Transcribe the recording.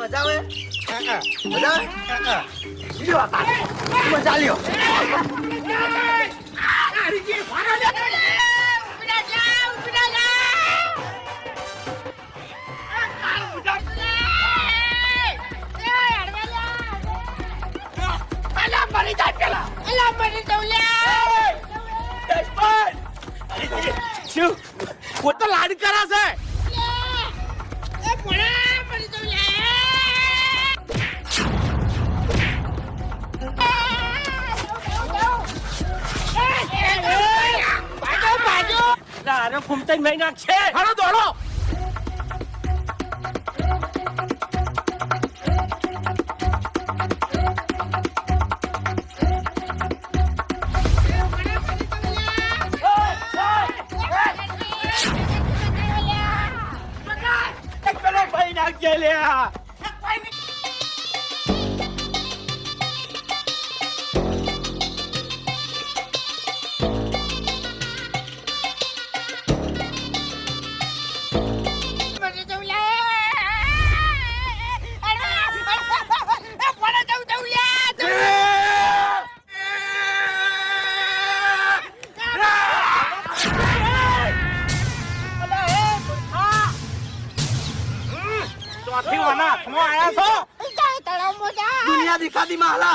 મજા આવે મજા આવે લ્યો આ મજા લ્યો वो तो लाड करा से अरे घूमते ही महीना छे हरो दौड़ो गेल्या दुनिया दिखा दी माला